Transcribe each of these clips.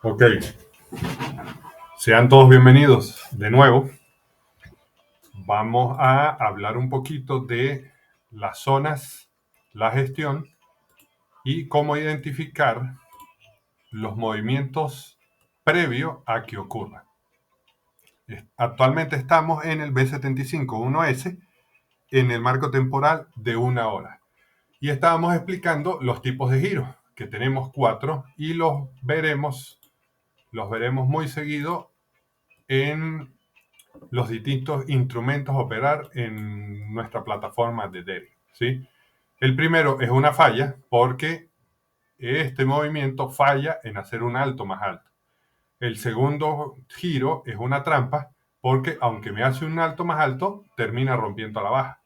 Ok, sean todos bienvenidos de nuevo. Vamos a hablar un poquito de las zonas, la gestión y cómo identificar los movimientos previo a que ocurran. Actualmente estamos en el B75-1S en el marco temporal de 1 hora y estábamos explicando los tipos de giros, que tenemos 4 y los veremos muy seguido en los distintos instrumentos a operar en nuestra plataforma de Dell, ¿sí? El primero es una falla porque este movimiento falla en hacer un alto más alto. El segundo giro es una trampa porque aunque me hace un alto más alto, termina rompiendo a la baja.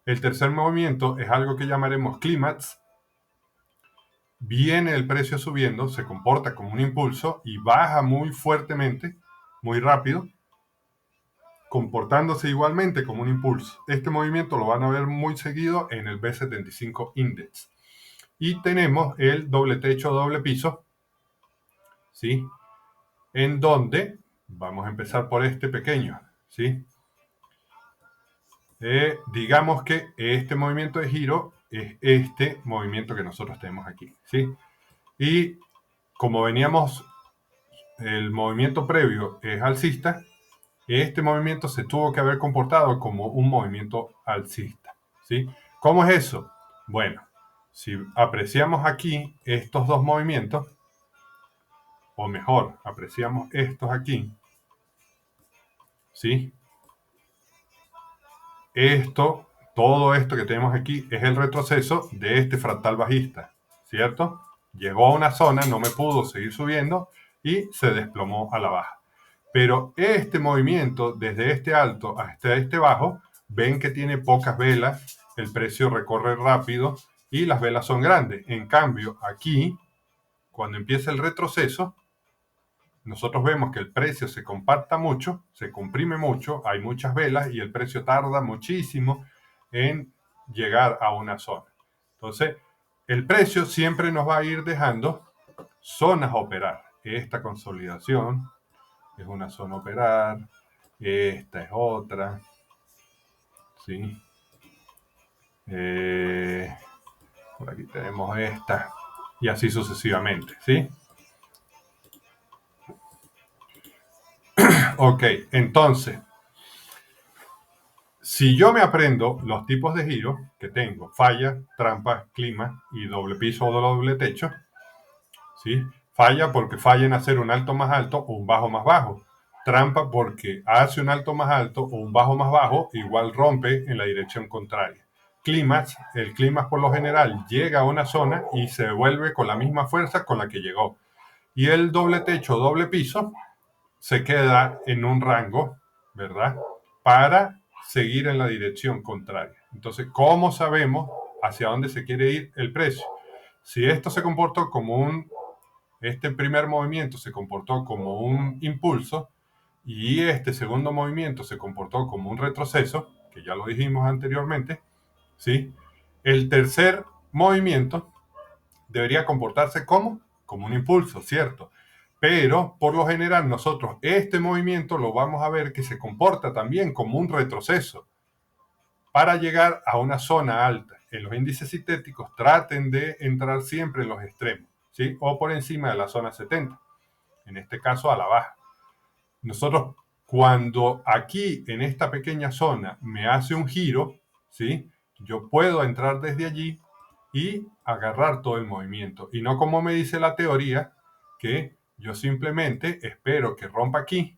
El tercer movimiento es algo que llamaremos clímax. Viene el precio subiendo, se comporta como un impulso y baja muy fuertemente, muy rápido, comportándose igualmente como un impulso. Este movimiento lo van a ver muy seguido en el B75 Index. Y tenemos el doble techo, doble piso, ¿sí? En donde, vamos a empezar por este pequeño, ¿sí? Digamos que este movimiento de giro es este movimiento que nosotros tenemos aquí, ¿sí? Y como veníamos, el movimiento previo es alcista, este movimiento se tuvo que haber comportado como un movimiento alcista, ¿sí? ¿Cómo es eso? Bueno, si apreciamos aquí estos dos movimientos, o mejor, apreciamos estos aquí, ¿sí? Todo esto que tenemos aquí es el retroceso de este fractal bajista, ¿cierto? Llegó a una zona, no me pudo seguir subiendo y se desplomó a la baja. Pero este movimiento, desde este alto hasta este bajo, ven que tiene pocas velas, el precio recorre rápido y las velas son grandes. En cambio, aquí, cuando empieza el retroceso, nosotros vemos que el precio se compacta mucho, se comprime mucho, hay muchas velas y el precio tarda muchísimo en llegar a una zona. Entonces, el precio siempre nos va a ir dejando zonas a operar. Esta consolidación es una zona a operar, esta es otra, ¿sí? Por aquí tenemos esta y así sucesivamente, ¿sí? Ok, entonces, si yo me aprendo los tipos de giro que tengo, falla, trampa, clima y doble piso o doble techo, ¿sí? Falla porque falla en hacer un alto más alto o un bajo más bajo. Trampa porque hace un alto más alto o un bajo más bajo, igual rompe en la dirección contraria. Clímax, el clímax por lo general llega a una zona y se devuelve con la misma fuerza con la que llegó. Y el doble techo, doble piso, se queda en un rango, ¿verdad? Para seguir en la dirección contraria. Entonces, ¿cómo sabemos hacia dónde se quiere ir el precio? Si esto se comportó como este primer movimiento se comportó como un impulso y este segundo movimiento se comportó como un retroceso, que ya lo dijimos anteriormente, ¿sí? El tercer movimiento debería comportarse como un impulso, ¿cierto? Pero por lo general nosotros este movimiento lo vamos a ver que se comporta también como un retroceso para llegar a una zona alta. En los índices sintéticos traten de entrar siempre en los extremos, ¿sí? O por encima de la zona 70, en este caso a la baja. Nosotros cuando aquí en esta pequeña zona me hace un giro, ¿sí? Yo puedo entrar desde allí y agarrar todo el movimiento. Y no como me dice la teoría, que yo simplemente espero que rompa aquí,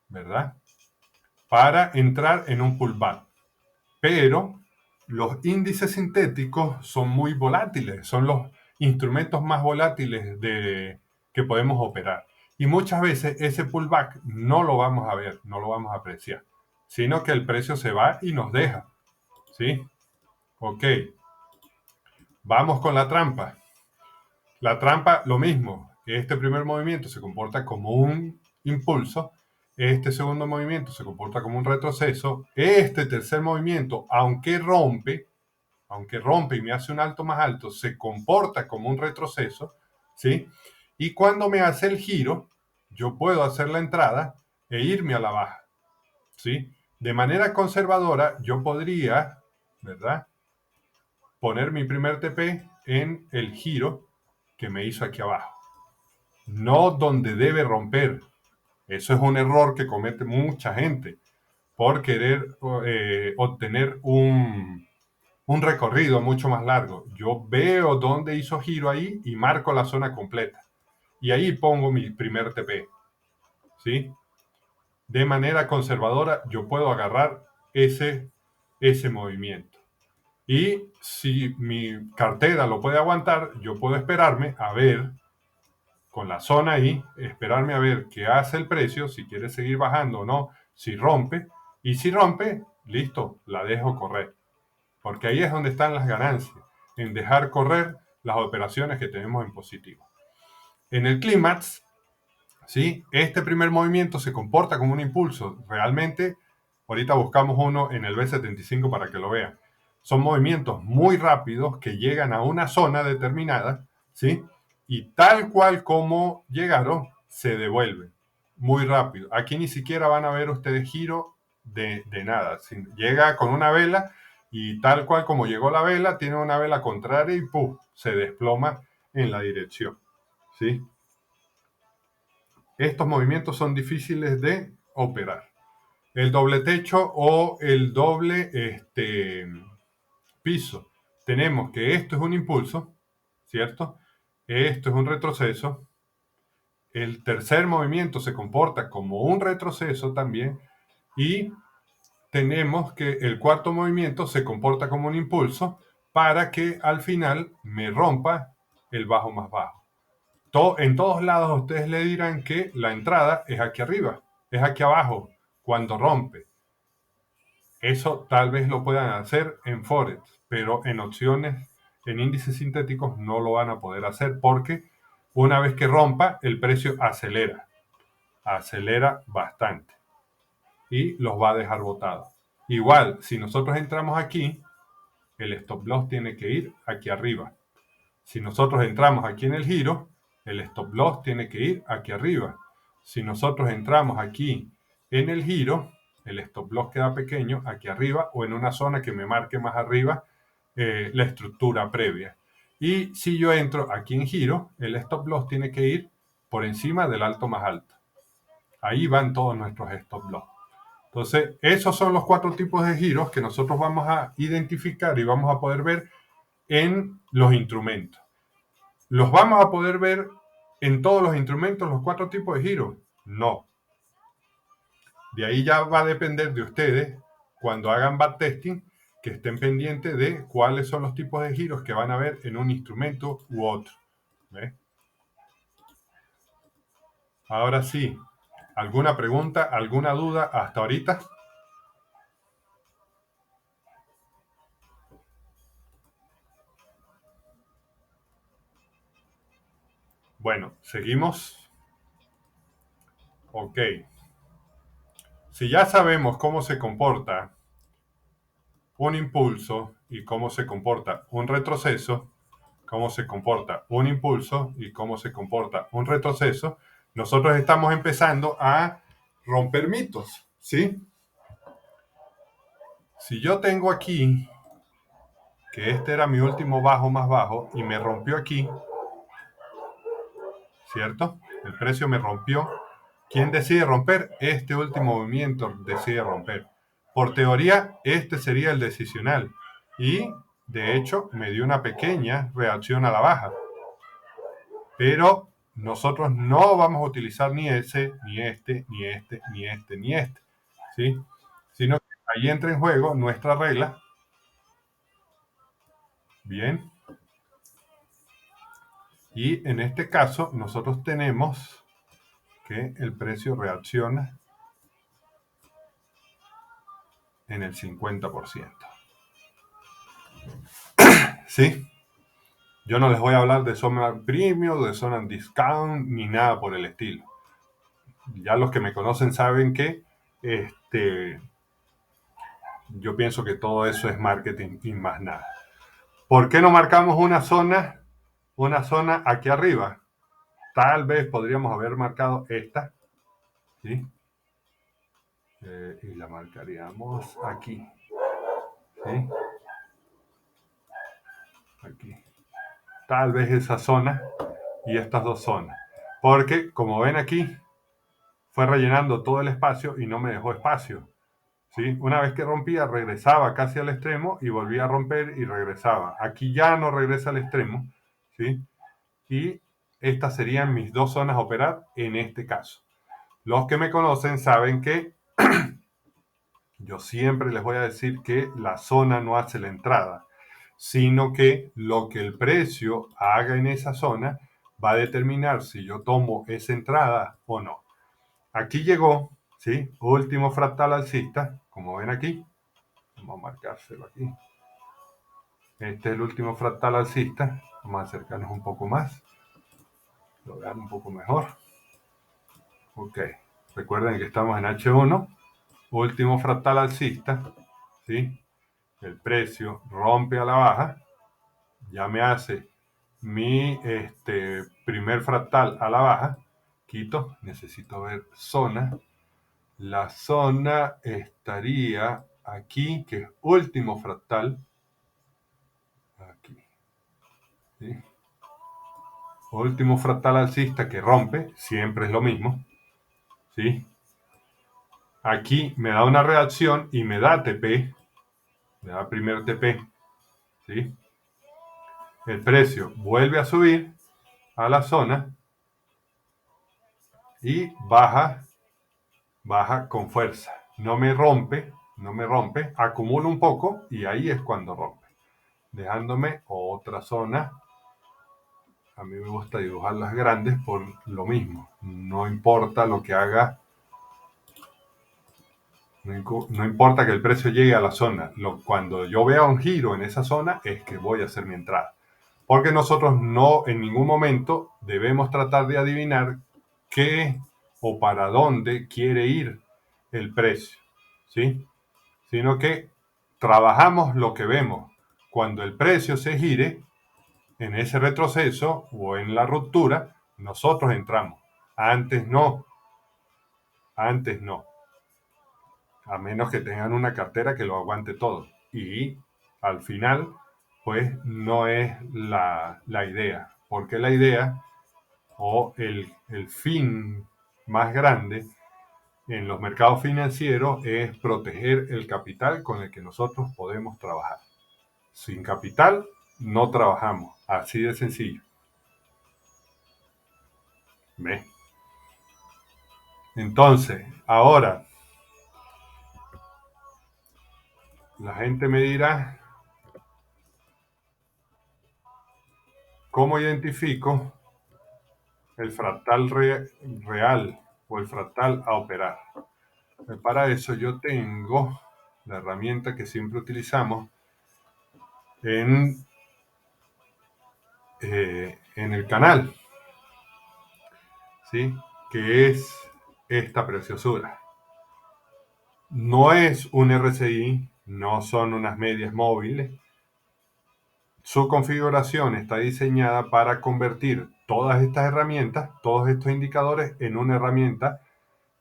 ¿verdad? Para entrar en un pullback. Pero los índices sintéticos son muy volátiles, son los instrumentos más volátiles que podemos operar. Y muchas veces ese pullback no lo vamos a ver, no lo vamos a apreciar, sino que el precio se va y nos deja. ¿Sí? Ok. Vamos con la trampa. La trampa, lo mismo. Este primer movimiento se comporta como un impulso. Este segundo movimiento se comporta como un retroceso. Este tercer movimiento, aunque rompe y me hace un alto más alto, se comporta como un retroceso, ¿sí? Y cuando me hace el giro, yo puedo hacer la entrada e irme a la baja, ¿sí? De manera conservadora, yo podría, ¿verdad?, poner mi primer TP en el giro que me hizo aquí abajo, no donde debe romper. Eso es un error que comete mucha gente por querer obtener un recorrido mucho más largo. Yo veo dónde hizo giro ahí y marco la zona completa. Y ahí pongo mi primer TP, ¿sí? De manera conservadora, yo puedo agarrar ese movimiento. Y si mi cartera lo puede aguantar, yo puedo esperarme a ver, con la zona ahí, esperarme a ver qué hace el precio, si quiere seguir bajando o no, si rompe. Y si rompe, listo, la dejo correr. Porque ahí es donde están las ganancias, en dejar correr las operaciones que tenemos en positivo. En el clímax, ¿sí?, este primer movimiento se comporta como un impulso. Realmente, ahorita buscamos uno en el B75 para que lo vean. Son movimientos muy rápidos que llegan a una zona determinada, ¿sí? Y tal cual como llegaron, se devuelven muy rápido. Aquí ni siquiera van a ver ustedes giro de nada. Llega con una vela y tal cual como llegó la vela, tiene una vela contraria y ¡pum!, se desploma en la dirección, ¿sí? Estos movimientos son difíciles de operar. El doble techo o el doble piso. Tenemos que esto es un impulso, ¿cierto? Esto es un retroceso. El tercer movimiento se comporta como un retroceso también. Y tenemos que el cuarto movimiento se comporta como un impulso para que al final me rompa el bajo más bajo. En todos lados ustedes le dirán que la entrada es aquí arriba, es aquí abajo, cuando rompe. Eso tal vez lo puedan hacer en Forex, pero en opciones, en índices sintéticos no lo van a poder hacer porque una vez que rompa, el precio acelera bastante y los va a dejar botados. Igual, si nosotros entramos aquí, el stop loss tiene que ir aquí arriba. Si nosotros entramos aquí en el giro, el stop loss tiene que ir aquí arriba. Si nosotros entramos aquí en el giro, el stop loss queda pequeño aquí arriba o en una zona que me marque más arriba la estructura previa. Y si yo entro aquí en giro, el stop loss tiene que ir por encima del alto más alto. Ahí van todos nuestros stop loss. Entonces, esos son los 4 tipos de giros que nosotros vamos a identificar y vamos a poder ver en los instrumentos. ¿Los vamos a poder ver en todos los instrumentos los 4 tipos de giros? No. De ahí ya va a depender de ustedes, cuando hagan backtesting, que estén pendientes de cuáles son los tipos de giros que van a ver en un instrumento u otro. ¿Ve? Ahora sí, ¿alguna pregunta, alguna duda hasta ahorita? Bueno, seguimos. Ok. Si ya sabemos cómo se comporta un impulso y cómo se comporta un retroceso, cómo se comporta un impulso y cómo se comporta un retroceso, nosotros estamos empezando a romper mitos, ¿sí? Si yo tengo aquí que este era mi último bajo más bajo y me rompió aquí, ¿cierto? El precio me rompió. ¿Quién decide romper? Este último movimiento decide romper. Por teoría, este sería el decisional. Y, de hecho, me dio una pequeña reacción a la baja. Pero nosotros no vamos a utilizar ni ese, ni este, ni este, ni este, ni este. ¿Sí? Sino que ahí entra en juego nuestra regla. Bien. Y en este caso, nosotros tenemos que el precio reacciona en el 50%. ¿Sí? Yo no les voy a hablar de zona premium, de zona discount, ni nada por el estilo. Ya los que me conocen saben que yo pienso que todo eso es marketing y más nada. ¿Por qué no marcamos una zona aquí arriba? Tal vez podríamos haber marcado esta, ¿sí? Y la marcaríamos aquí, ¿sí? Aquí. Tal vez esa zona y estas dos zonas. Porque, como ven aquí, fue rellenando todo el espacio y no me dejó espacio, ¿sí? Una vez que rompía, regresaba casi al extremo y volvía a romper y regresaba. Aquí ya no regresa al extremo, ¿sí? Y estas serían mis dos zonas a operar en este caso. Los que me conocen saben que yo siempre les voy a decir que la zona no hace la entrada, sino que lo que el precio haga en esa zona va a determinar si yo tomo esa entrada o no. Aquí llegó, ¿sí? Último fractal alcista, como ven aquí. Vamos a marcárselo aquí. Este es el último fractal alcista. Vamos a acercarnos un poco más. Lo vean un poco mejor. Ok. Recuerden que estamos en H1. Último fractal alcista. ¿Sí? El precio rompe a la baja. Ya me hace mi primer fractal a la baja. Quito. Necesito ver zona. La zona estaría aquí, que es último fractal. Aquí. ¿Sí? Último fractal alcista que rompe, siempre es lo mismo. ¿Sí? Aquí me da una reacción y me da TP. Me da primer TP. ¿Sí? El precio vuelve a subir a la zona y baja con fuerza. No me rompe, acumula un poco y ahí es cuando rompe. Dejándome otra zona. A mí me gusta dibujar las grandes por lo mismo. No importa lo que haga, no importa que el precio llegue a la zona. Cuando yo vea un giro en esa zona es que voy a hacer mi entrada. Porque nosotros no en ningún momento debemos tratar de adivinar qué o para dónde quiere ir el precio, ¿sí? Sino que trabajamos lo que vemos. Cuando el precio se gire, en ese retroceso o en la ruptura, nosotros entramos. Antes no. Antes no. A menos que tengan una cartera que lo aguante todo. Y al final, pues no es la idea. Porque la idea o el fin más grande en los mercados financieros es proteger el capital con el que nosotros podemos trabajar. Sin capital no trabajamos. Así de sencillo. ¿Ves? Entonces, ahora, la gente me dirá, ¿cómo identifico el fractal real o el fractal a operar? Para eso yo tengo la herramienta que siempre utilizamos en el canal, ¿sí? Que es esta preciosura. No es un RSI, no son unas medias móviles. Su configuración está diseñada para convertir todas estas herramientas, todos estos indicadores, en una herramienta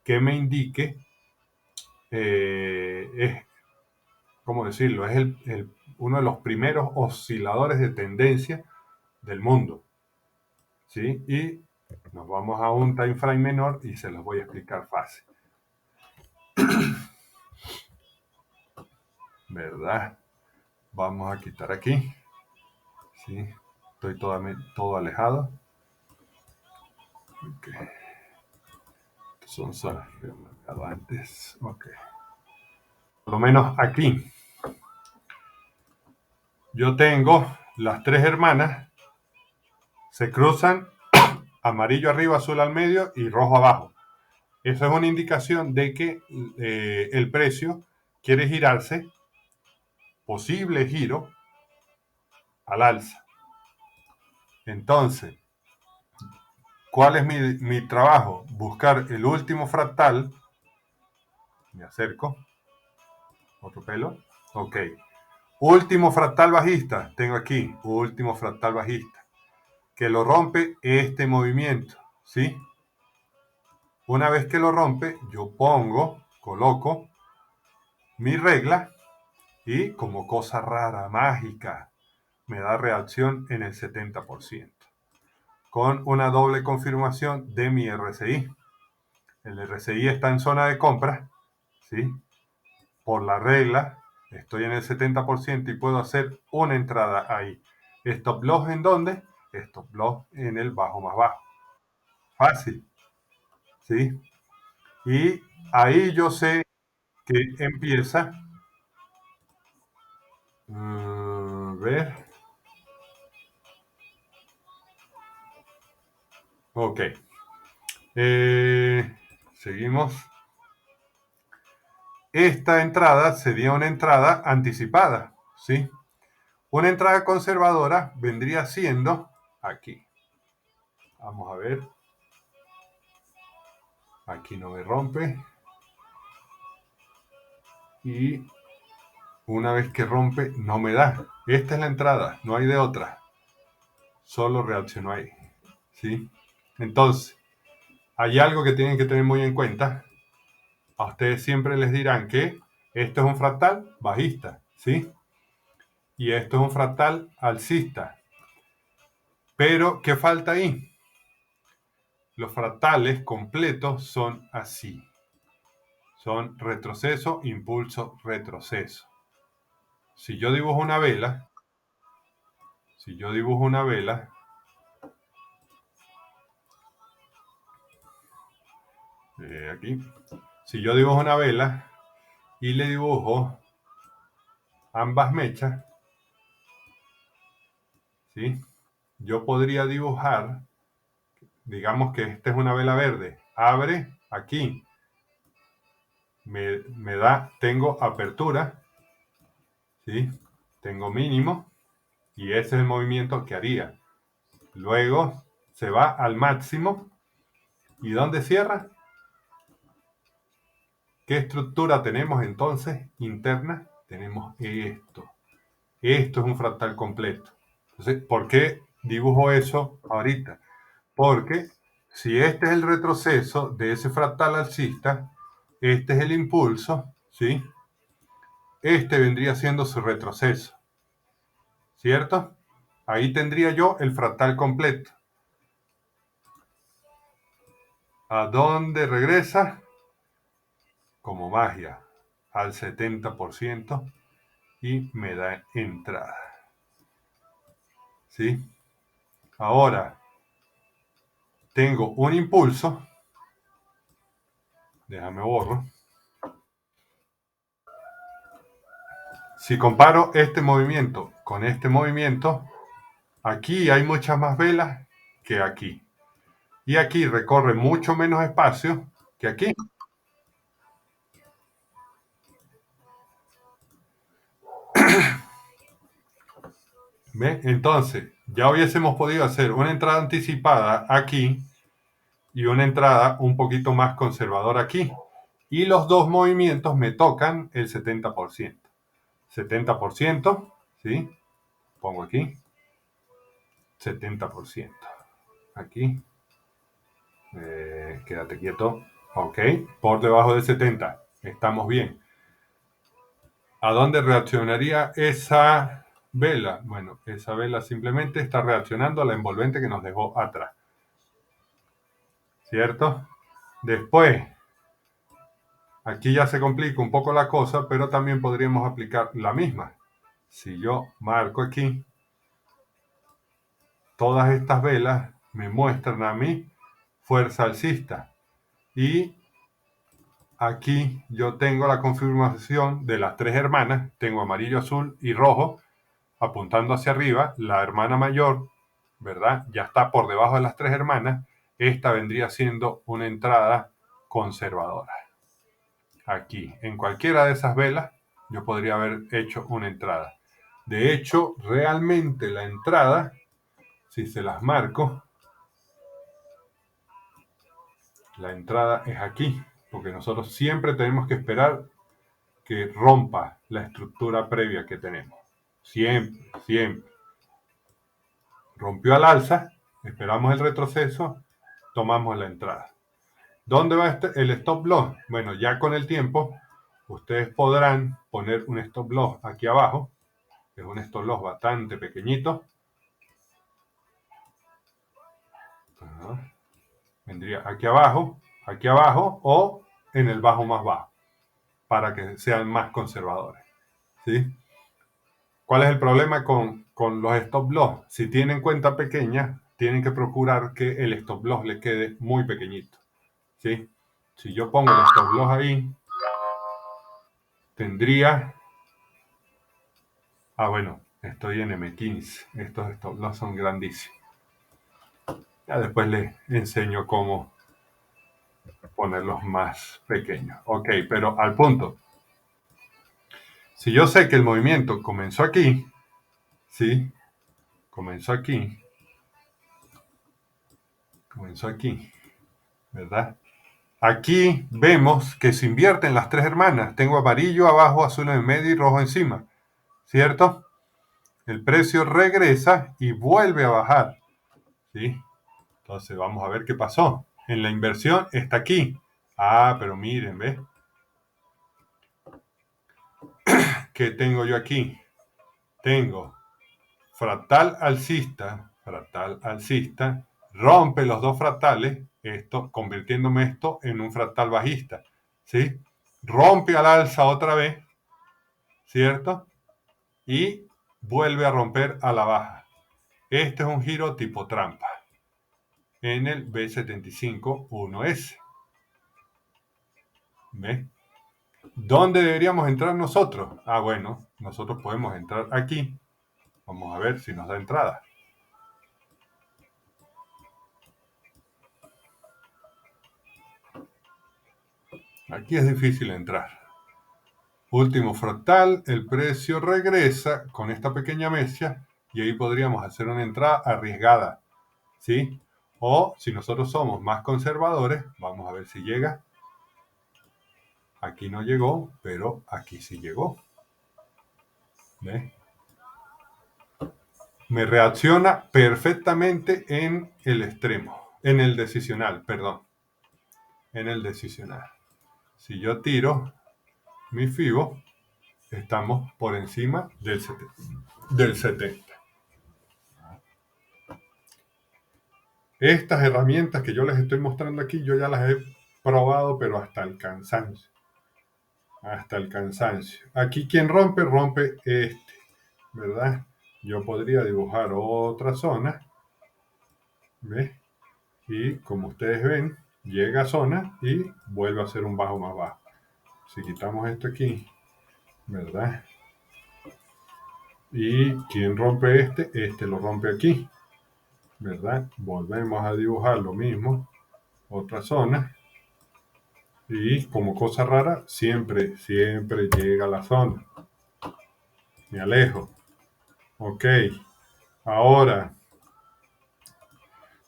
que me indique, ¿cómo decirlo? Es uno de los primeros osciladores de tendencia del mundo, ¿sí? Y nos vamos a un time frame menor y se los voy a explicar fácil. ¿Verdad? Vamos a quitar aquí. ¿Sí? Estoy todo alejado. Okay. Son zonas que he marcado antes. Ok. Por lo menos aquí. Yo tengo las tres hermanas. Se cruzan amarillo arriba, azul al medio y rojo abajo. Eso es una indicación de que el precio quiere girarse, posible giro, al alza. Entonces, ¿cuál es mi trabajo? Buscar el último fractal. Me acerco. Otro pelo. Ok. Último fractal bajista. Tengo aquí. Último fractal bajista. Que lo rompe este movimiento. ¿sí? Una vez que lo rompe, yo coloco mi regla y como cosa rara, mágica, me da reacción en el 70%, con una doble confirmación de mi RSI. El RSI está en zona de compra, ¿sí? Por la regla, estoy en el 70% y puedo hacer una entrada ahí. ¿Stop loss en dónde? Stop loss en el bajo más bajo. Fácil, ¿sí? Y ahí yo sé que empieza, ver, ok. Seguimos. Esta entrada sería una entrada anticipada, ¿sí? Una entrada conservadora vendría siendo aquí. Vamos a ver. Aquí no me rompe. Y una vez que rompe, no me da. Esta es la entrada, no hay de otra. Solo reaccionó ahí, ¿sí? Entonces, hay algo que tienen que tener muy en cuenta. A ustedes siempre les dirán que esto es un fractal bajista, ¿sí? Y esto es un fractal alcista. Pero, ¿qué falta ahí? Los fractales completos son así. Son retroceso, impulso, retroceso. Si yo dibujo una vela, aquí, si yo dibujo una vela y le dibujo ambas mechas, ¿sí? Yo podría dibujar, digamos que esta es una vela verde, abre aquí, me da, tengo apertura, ¿sí? Tengo mínimo y ese es el movimiento que haría. Luego se va al máximo y ¿dónde cierra? ¿Qué estructura tenemos entonces interna? Tenemos esto. Esto es un fractal completo. Entonces, ¿por qué dibujo eso ahorita? Porque si este es el retroceso de ese fractal alcista, este es el impulso, ¿sí? Este vendría siendo su retroceso, ¿cierto? Ahí tendría yo el fractal completo. ¿A dónde regresa? Como magia, al 70% y me da entrada, ¿sí? Ahora, tengo un impulso, déjame borro. Si comparo este movimiento con este movimiento, aquí hay muchas más velas que aquí. Y aquí recorre mucho menos espacio que aquí. ¿Ve? Entonces, ya hubiésemos podido hacer una entrada anticipada aquí y una entrada un poquito más conservadora aquí. Y los dos movimientos me tocan el 70%. 70%, ¿sí? Pongo aquí. 70%. Aquí. Quédate quieto. Ok. Por debajo del 70. Estamos bien. ¿A dónde reaccionaría esa vela? Bueno, esa vela simplemente está reaccionando a la envolvente que nos dejó atrás. ¿Cierto? Después, aquí ya se complica un poco la cosa, pero también podríamos aplicar la misma. Si yo marco aquí, todas estas velas me muestran a mí fuerza alcista. Y aquí yo tengo la confirmación de las tres hermanas, tengo amarillo, azul y rojo, apuntando hacia arriba. La hermana mayor, ¿verdad? Ya está por debajo de las tres hermanas. Esta vendría siendo una entrada conservadora. Aquí, en cualquiera de esas velas, yo podría haber hecho una entrada. De hecho, realmente la entrada, si se las marco, la entrada es aquí, porque nosotros siempre tenemos que esperar que rompa la estructura previa que tenemos. Siempre, siempre. Rompió al alza, esperamos el retroceso, tomamos la entrada. ¿Dónde va el stop loss? Bueno, ya con el tiempo ustedes podrán poner un stop loss aquí abajo. Es un stop loss bastante pequeñito. Ajá. Vendría aquí abajo o en el bajo más bajo, para que sean más conservadores. ¿Sí? ¿Cuál es el problema con los stop loss? Si tienen cuenta pequeña, tienen que procurar que el stop loss le quede muy pequeñito. ¿Sí? Si yo pongo el stop loss ahí, tendría... bueno, estoy en M15. Estos stop loss son grandísimos. Ya después les enseño cómo ponerlos más pequeños. Ok, pero al punto. Si yo sé que el movimiento comenzó aquí, ¿sí? Comenzó aquí, ¿verdad? Aquí vemos que se invierten las tres hermanas. Tengo amarillo abajo, azul en medio y rojo encima, ¿cierto? El precio regresa y vuelve a bajar, ¿sí? Entonces vamos a ver qué pasó. En la inversión está aquí. Pero miren, ¿ves? ¿Qué tengo yo aquí? Tengo fractal alcista, rompe los dos fractales, convirtiéndome esto en un fractal bajista, ¿sí? Rompe al alza otra vez, ¿cierto? Y vuelve a romper a la baja. Este es un giro tipo trampa en el B75-1S. ¿Ves? ¿Dónde deberíamos entrar nosotros? Bueno, nosotros podemos entrar aquí. Vamos a ver si nos da entrada. Aquí es difícil entrar. Último fractal, el precio regresa con esta pequeña mesia y ahí podríamos hacer una entrada arriesgada, ¿sí? O si nosotros somos más conservadores, vamos a ver si llega. Aquí no llegó, pero aquí sí llegó. ¿Ves? Me reacciona perfectamente en el extremo, en el decisional, perdón. En el decisional. Si yo tiro mi FIBO, estamos por encima del 70. Estas herramientas que yo les estoy mostrando aquí, yo ya las he probado, pero hasta el cansancio. Hasta el cansancio. Aquí quien rompe, rompe este, ¿verdad? Yo podría dibujar otra zona, ¿ves? Y como ustedes ven, llega a zona y vuelve a hacer un bajo más bajo. Si quitamos esto aquí, ¿verdad? Y quien rompe este lo rompe aquí, ¿verdad? Volvemos a dibujar lo mismo, otra zona. Y como cosa rara, siempre llega a la zona. Me alejo. Ok. Ahora,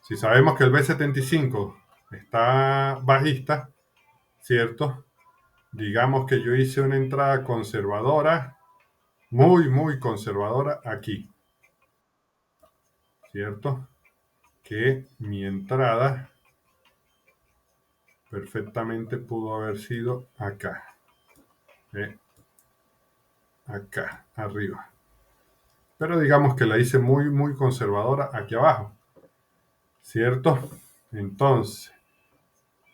si sabemos que el B75 está bajista, ¿cierto? Digamos que yo hice una entrada conservadora, muy conservadora aquí, ¿cierto? Que mi entrada perfectamente pudo haber sido acá, acá, arriba. Pero digamos que la hice muy conservadora aquí abajo, ¿cierto? Entonces,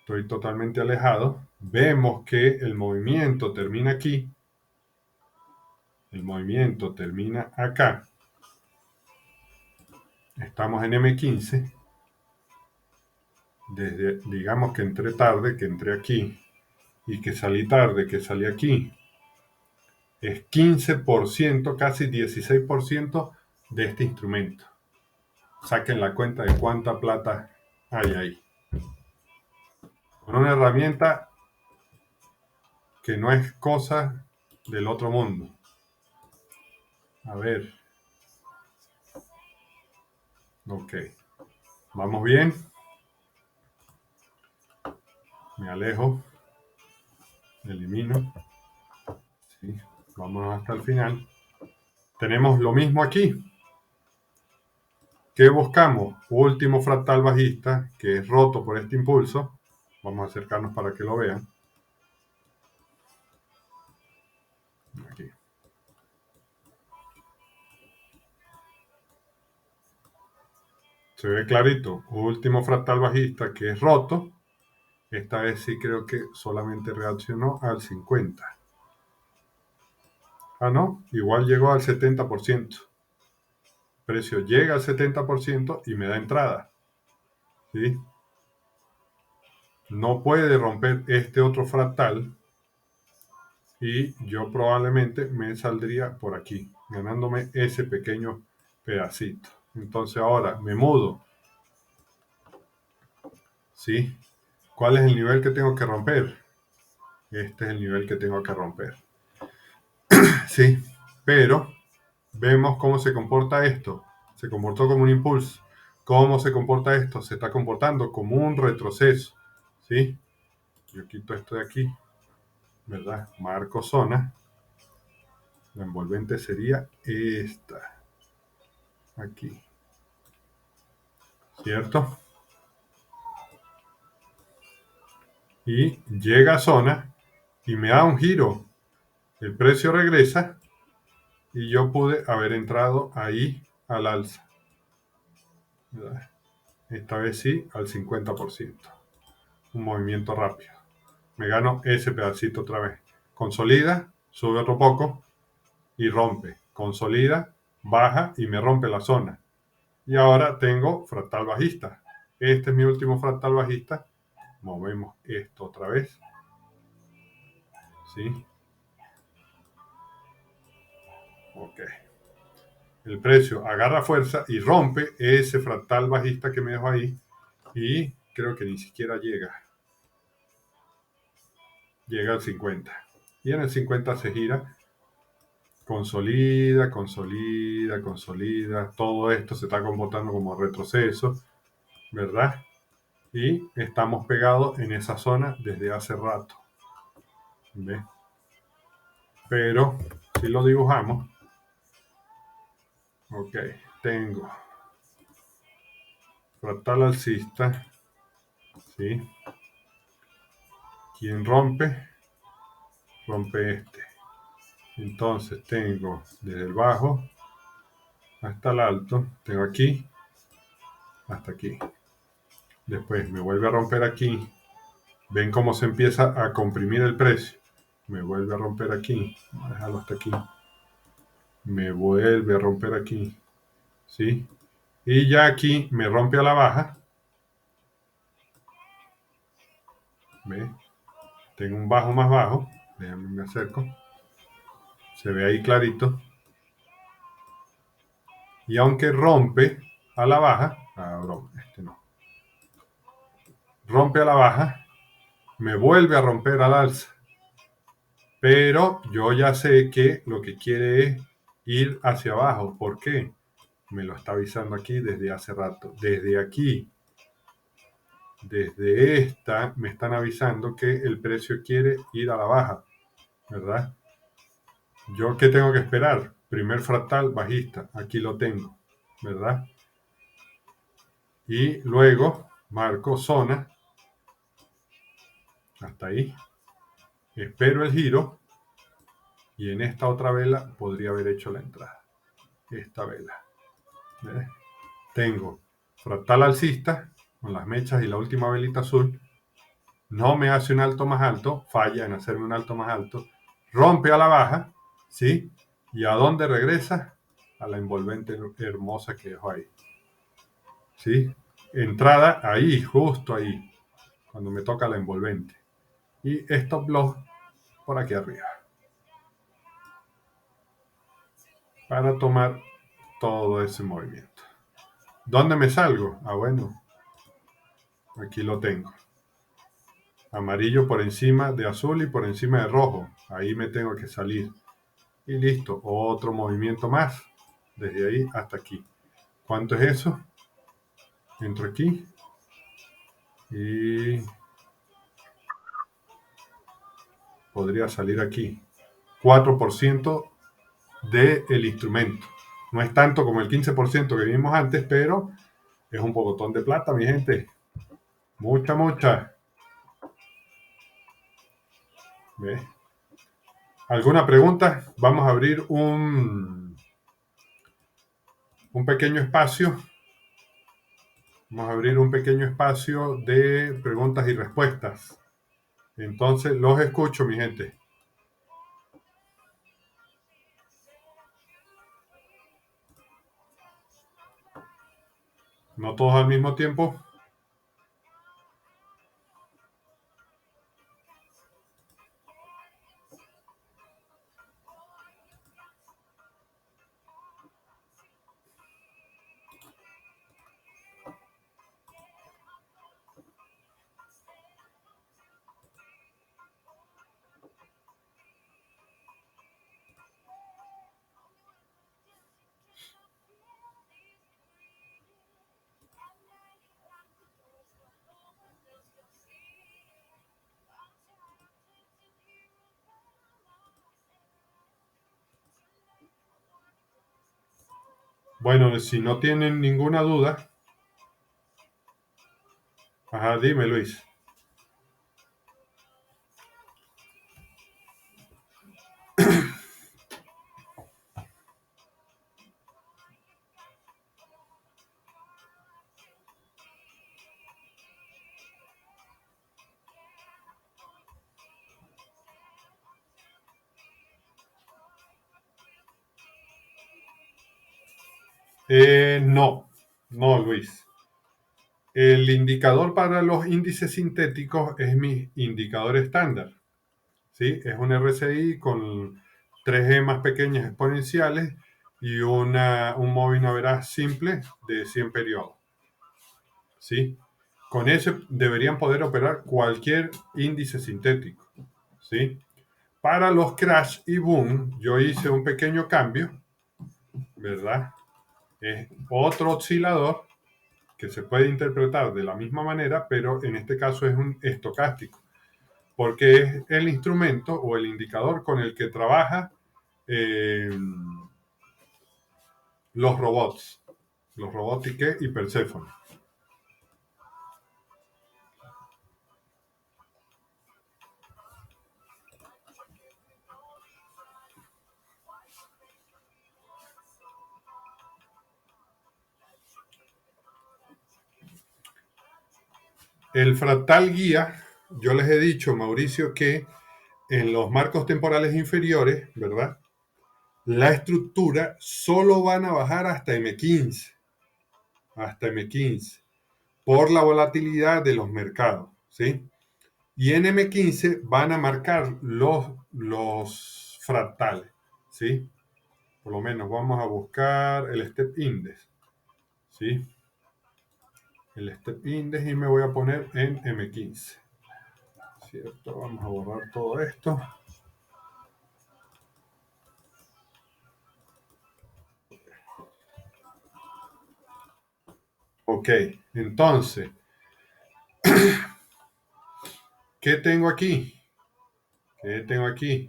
estoy totalmente alejado. Vemos que el movimiento termina aquí. El movimiento termina acá. Estamos en M15. Digamos que entré tarde, que entré aquí. Y que salí tarde, que salí aquí. Es 15%, casi 16% de este instrumento. Saquen la cuenta de cuánta plata hay ahí. Con una herramienta que no es cosa del otro mundo. A ver. Ok. ¿Vamos bien? Me alejo. Elimino. Sí. Vamos hasta el final. Tenemos lo mismo aquí. ¿Qué buscamos? Último fractal bajista, que es roto por este impulso. Vamos a acercarnos para que lo vean. Aquí. Se ve clarito. Último fractal bajista, que es roto. Esta vez sí creo que solamente reaccionó al 50. Ah, no, igual llegó al 70%. El precio llega al 70% y me da entrada. ¿Sí? No puede romper este otro fractal y yo probablemente me saldría por aquí, ganándome ese pequeño pedacito. Entonces ahora me mudo. ¿Sí? ¿Cuál es el nivel que tengo que romper? Este es el nivel que tengo que romper. Sí, pero vemos cómo se comporta esto. Se comportó como un impulso. ¿Cómo se comporta esto? Se está comportando como un retroceso. ¿Sí? Yo quito esto de aquí, ¿verdad? Marco zona. La envolvente sería esta. Aquí. ¿Cierto? Y llega a zona y me da un giro. El precio regresa y yo pude haber entrado ahí al alza. ¿Verdad? Esta vez sí, al 50%. Un movimiento rápido. Me gano ese pedacito otra vez. Consolida, sube otro poco y rompe. Consolida, baja y me rompe la zona. Y ahora tengo fractal bajista. Este es mi último fractal bajista. Movemos esto otra vez. ¿Sí? Ok. El precio agarra fuerza y rompe ese fractal bajista que me dejó ahí. Y creo que ni siquiera llega. Llega al 50. Y en el 50 se gira. Consolida, consolida, consolida. Todo esto se está comportando como retroceso, ¿verdad? Y estamos pegados en esa zona desde hace rato. ¿Ves? Pero si lo dibujamos, ok, tengo fractal alcista, ¿sí? Quien rompe, rompe este. Entonces tengo desde el bajo hasta el alto, tengo aquí hasta aquí. Después me vuelve a romper aquí. Ven cómo se empieza a comprimir el precio. Me vuelve a romper aquí. Voy a dejarlo hasta aquí. Me vuelve a romper aquí. ¿Sí? Y ya aquí me rompe a la baja. ¿Ve? Tengo un bajo más bajo. Déjame me acerco. Se ve ahí clarito. Y aunque rompe a la baja, este no. Rompe a la baja, me vuelve a romper al alza. Pero yo ya sé que lo que quiere es ir hacia abajo. ¿Por qué? Me lo está avisando aquí desde hace rato. Desde aquí, desde esta, me están avisando que el precio quiere ir a la baja, ¿verdad? ¿Yo qué tengo que esperar? Primer fractal bajista, aquí lo tengo, ¿verdad? Y luego marco zona, hasta ahí. Espero el giro y en esta otra vela podría haber hecho la entrada. Esta vela. ¿Ves? Tengo fractal alcista con las mechas y la última velita azul. No me hace un alto más alto, falla en hacerme un alto más alto, rompe a la baja, ¿sí? ¿Y a dónde regresa? A la envolvente hermosa que dejó ahí, ¿sí? Entrada ahí, justo ahí, cuando me toca la envolvente. Y stop loss por aquí arriba. Para tomar todo ese movimiento. ¿Dónde me salgo? Ah, bueno, aquí lo tengo. Amarillo por encima de azul y por encima de rojo. Ahí me tengo que salir. Y listo, otro movimiento más. Desde ahí hasta aquí. ¿Cuánto es eso? Entro aquí. Y podría salir aquí. 4% del instrumento. No es tanto como el 15% que vimos antes, pero es un pocotón de plata, mi gente. Mucha, mucha. ¿Ves? ¿Alguna pregunta? Vamos a abrir un pequeño espacio. Vamos a abrir un pequeño espacio de preguntas y respuestas. Entonces, los escucho, mi gente. No todos al mismo tiempo. Bueno, si no tienen ninguna duda, ajá, dime, Luis. No, no, Luis. El indicador para los índices sintéticos es mi indicador estándar. ¿Sí? Es un RSI con 3 más pequeñas exponenciales y un moving average simple de 100 periodos. ¿Sí? Con ese deberían poder operar cualquier índice sintético. ¿Sí? Para los crash y boom, yo hice un pequeño cambio, ¿verdad? Es otro oscilador que se puede interpretar de la misma manera, pero en este caso es un estocástico, porque es el instrumento o el indicador con el que trabaja eh, los robots y Persephone. El fractal guía, yo les he dicho, Mauricio, que en los marcos temporales inferiores, ¿verdad? La estructura solo van a bajar hasta M15, por la volatilidad de los mercados, ¿sí? Y en M15 van a marcar los fractales, ¿sí? Por lo menos vamos a buscar el Step Index, ¿sí? El Step Index y me voy a poner en M15, ¿cierto? Vamos a borrar todo esto. Ok, entonces, ¿qué tengo aquí? ¿Qué tengo aquí?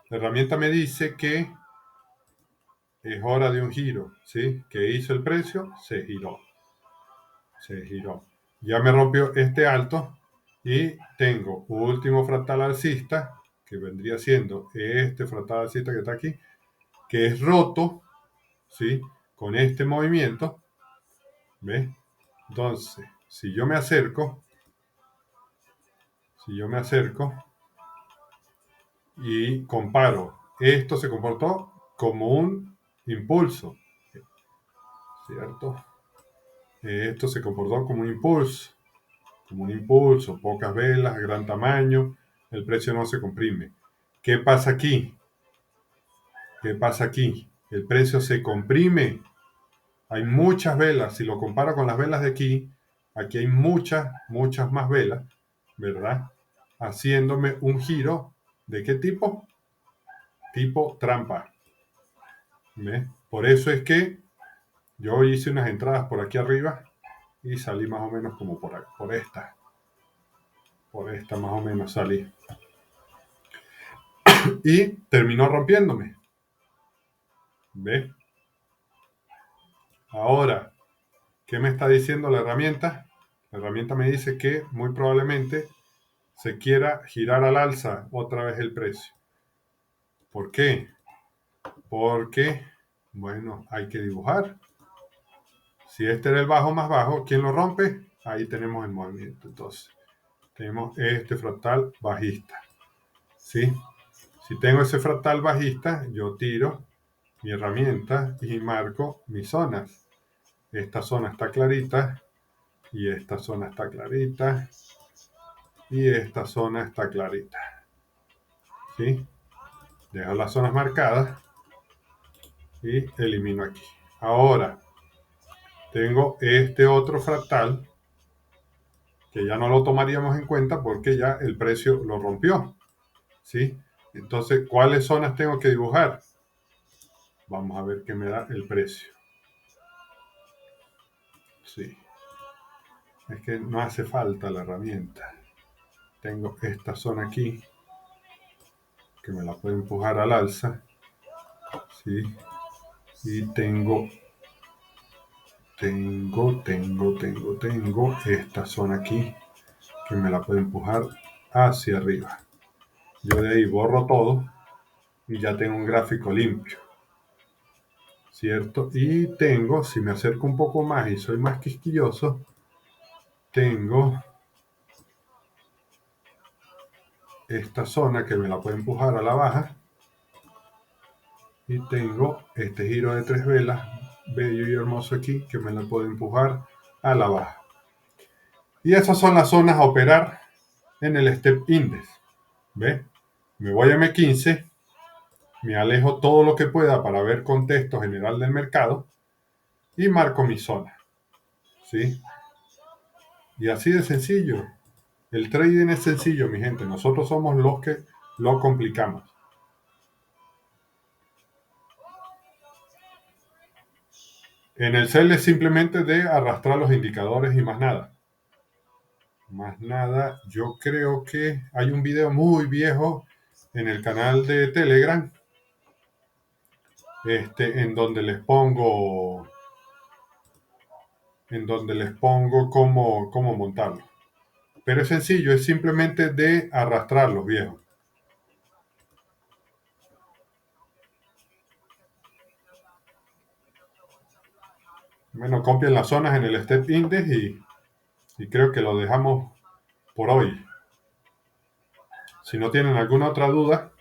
La herramienta me dice que es hora de un giro, ¿sí? ¿Qué hizo el precio? Se giró. Ya me rompió este alto y tengo último fractal alcista, que vendría siendo este fractal alcista que está aquí, que es roto, ¿sí? Con este movimiento, ¿ves? Entonces, si yo me acerco y comparo, esto se comportó como un impulso, ¿cierto? Esto se comportó como un impulso, pocas velas, gran tamaño, el precio no se comprime. ¿Qué pasa aquí? ¿Qué pasa aquí? El precio se comprime. Hay muchas velas. Si lo comparo con las velas de aquí hay muchas, muchas más velas, ¿verdad? Haciéndome un giro. ¿De qué tipo? Tipo trampa. ¿Ves? Por eso es que yo hice unas entradas por aquí arriba y salí más o menos como por esta. Por esta más o menos salí. Y terminó rompiéndome. ¿Ves? Ahora, ¿qué me está diciendo la herramienta? La herramienta me dice que muy probablemente se quiera girar al alza otra vez el precio. ¿Por qué? Porque, bueno, hay que dibujar. Si este era el bajo más bajo, ¿quién lo rompe? Ahí tenemos el movimiento. Entonces, tenemos este fractal bajista. ¿Sí? Si tengo ese fractal bajista, yo tiro mi herramienta y marco mis zonas. Esta zona está clarita y esta zona está clarita y esta zona está clarita. ¿Sí? Dejo las zonas marcadas y elimino aquí. Ahora, tengo este otro fractal que ya no lo tomaríamos en cuenta porque ya el precio lo rompió. ¿Sí? Entonces, ¿cuáles zonas tengo que dibujar? Vamos a ver qué me da el precio. Sí, es que no hace falta la herramienta. Tengo esta zona aquí que me la puedo empujar al alza. ¿Sí? Y tengo esta zona aquí que me la puedo empujar hacia arriba. Yo de ahí borro todo y ya tengo un gráfico limpio, ¿cierto? Y tengo, si me acerco un poco más y soy más quisquilloso, tengo esta zona que me la puedo empujar a la baja y tengo este giro de 3 velas bello y hermoso aquí que me la puedo empujar a la baja. Y esas son las zonas a operar en el Step Index. ¿Ve? Me voy a M15, me alejo todo lo que pueda para ver contexto general del mercado y marco mi zona. ¿Sí? Y así de sencillo. El trading es sencillo, mi gente. Nosotros somos los que lo complicamos. En el sell es simplemente de arrastrar los indicadores y más nada. Más nada, yo creo que hay un video muy viejo en el canal de Telegram, en donde les pongo cómo montarlo. Pero es sencillo, es simplemente de arrastrar los viejos. Bueno, copien las zonas en el Step Index y creo que lo dejamos por hoy. Si no tienen alguna otra duda,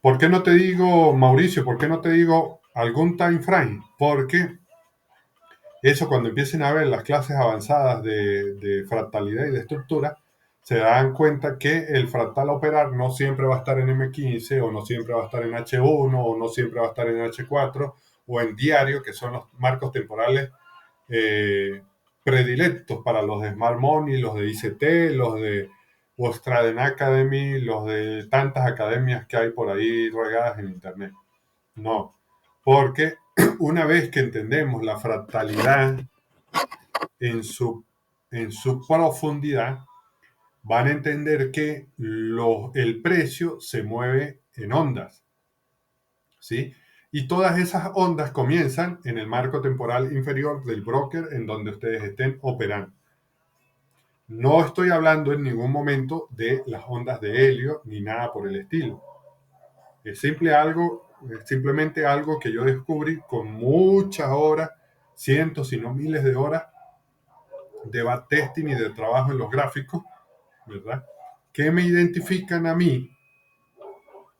¿por qué no te digo, Mauricio, por qué no te digo algún time frame? Porque eso cuando empiecen a ver las clases avanzadas de fractalidad y de estructura, se dan cuenta que el fractal a operar no siempre va a estar en M15 o no siempre va a estar en H1 o no siempre va a estar en H4 o en diario, que son los marcos temporales predilectos para los de Smart Money, los de ICT, los de Australian Academy, los de tantas academias que hay por ahí regadas en Internet. No, porque una vez que entendemos la fractalidad en su, en su profundidad, van a entender que el precio se mueve en ondas. ¿Sí? Y todas esas ondas comienzan en el marco temporal inferior del broker en donde ustedes estén operando. No estoy hablando en ningún momento de las ondas de helio ni nada por el estilo. Es simplemente algo que yo descubrí con muchas horas, cientos, si no miles de horas de backtesting y de trabajo en los gráficos, ¿verdad? Que me identifican a mí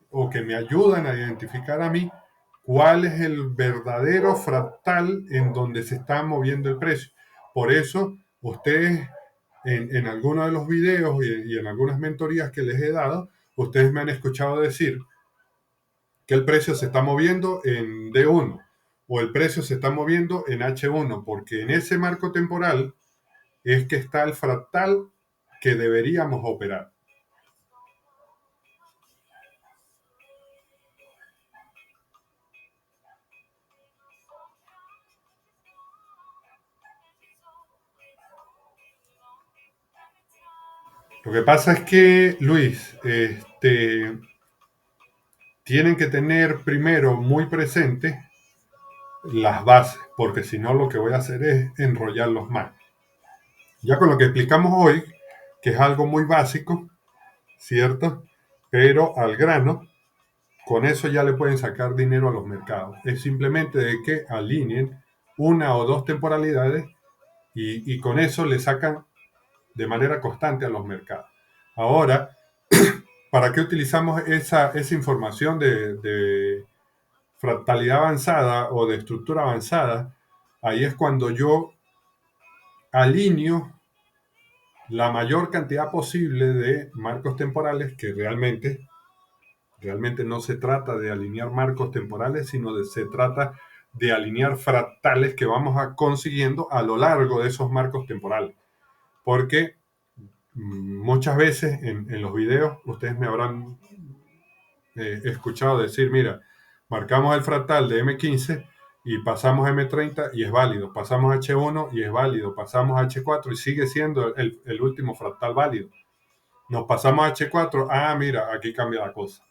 o que me ayudan a identificar a mí cuál es el verdadero fractal en donde se está moviendo el precio. Por eso, ustedes en algunos de los videos y en algunas mentorías que les he dado, ustedes me han escuchado decir que el precio se está moviendo en D1 o el precio se está moviendo en H1, porque en ese marco temporal es que está el fractal que deberíamos operar. Lo que pasa es que, Luis, tienen que tener primero muy presente las bases, porque si no lo que voy a hacer es enrollarlos más. Ya con lo que explicamos hoy, que es algo muy básico, ¿cierto? Pero al grano, con eso ya le pueden sacar dinero a los mercados. Es simplemente de que alineen una o dos temporalidades y con eso le sacan de manera constante a los mercados. Ahora, ¿para qué utilizamos esa información de fractalidad avanzada o de estructura avanzada? Ahí es cuando yo alineo la mayor cantidad posible de marcos temporales que realmente no se trata de alinear marcos temporales, sino se trata de alinear fractales que vamos consiguiendo a lo largo de esos marcos temporales. Porque muchas veces en los videos ustedes me habrán escuchado decir, mira, marcamos el fractal de M15 y pasamos a M30 y es válido, pasamos a H1 y es válido, pasamos a H4 y sigue siendo el último fractal válido. Nos pasamos a H4, mira, aquí cambia la cosa.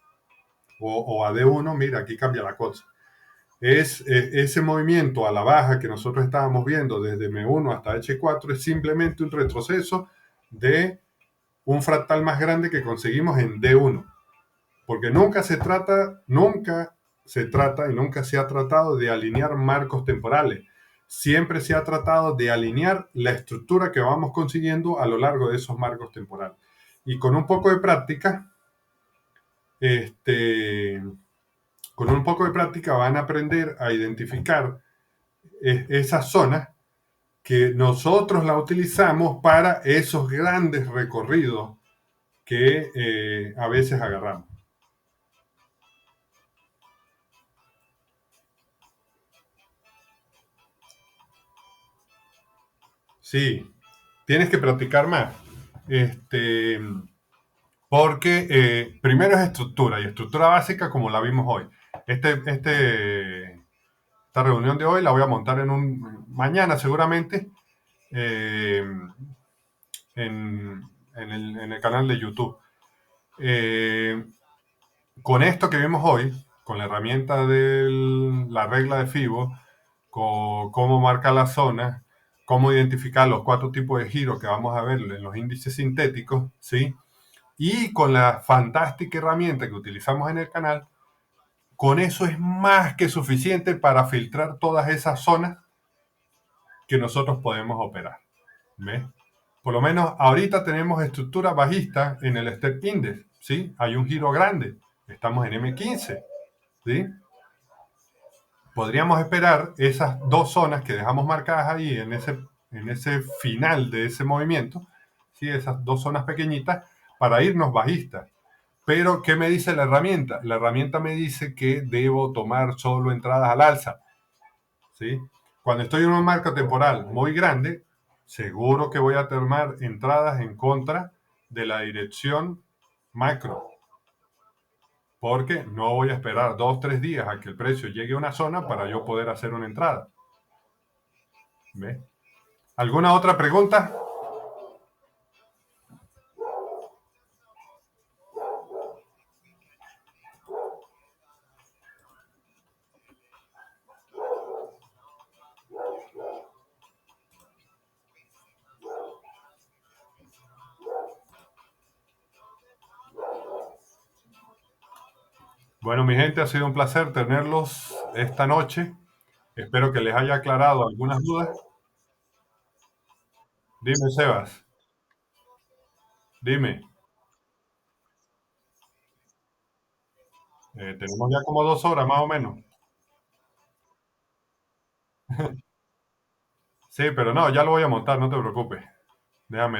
O a D1, mira, aquí cambia la cosa. Es ese movimiento a la baja que nosotros estábamos viendo desde M1 hasta H4 es simplemente un retroceso de un fractal más grande que conseguimos en D1. Porque nunca se trata y nunca se ha tratado de alinear marcos temporales. Siempre se ha tratado de alinear la estructura que vamos consiguiendo a lo largo de esos marcos temporales. Y con un poco de práctica, van a aprender a identificar esas zonas que nosotros la utilizamos para esos grandes recorridos que a veces agarramos. Sí, tienes que practicar más. Porque primero es estructura y estructura básica como la vimos hoy. Esta reunión de hoy la voy a montar mañana seguramente eh, en el canal de YouTube. Eh, con esto que vimos hoy, con la herramienta de la regla de FIBO, con cómo marcar las zonas, cómo identificar los 4 tipos de giros que vamos a ver en los índices sintéticos, ¿sí? Y con la fantástica herramienta que utilizamos en el canal, con eso es más que suficiente para filtrar todas esas zonas que nosotros podemos operar. ¿Ves? Por lo menos ahorita tenemos estructura bajista en el Step Index, ¿sí? Hay un giro grande, estamos en M15, ¿sí? Podríamos esperar esas dos zonas que dejamos marcadas ahí en ese final de ese movimiento, ¿sí? Esas dos zonas pequeñitas para irnos bajistas. Pero, ¿qué me dice la herramienta? La herramienta me dice que debo tomar solo entradas al alza, ¿sí? Cuando estoy en un marco temporal muy grande, seguro que voy a tomar entradas en contra de la dirección macro, porque no voy a esperar 2 o 3 días a que el precio llegue a una zona para yo poder hacer una entrada. ¿Ves? ¿Alguna otra pregunta? Bueno, mi gente, ha sido un placer tenerlos esta noche. Espero que les haya aclarado algunas dudas. Dime, Sebas, dime. Tenemos ya como 2 horas más o menos. Sí, pero no, ya lo voy a montar, no te preocupes. Déjame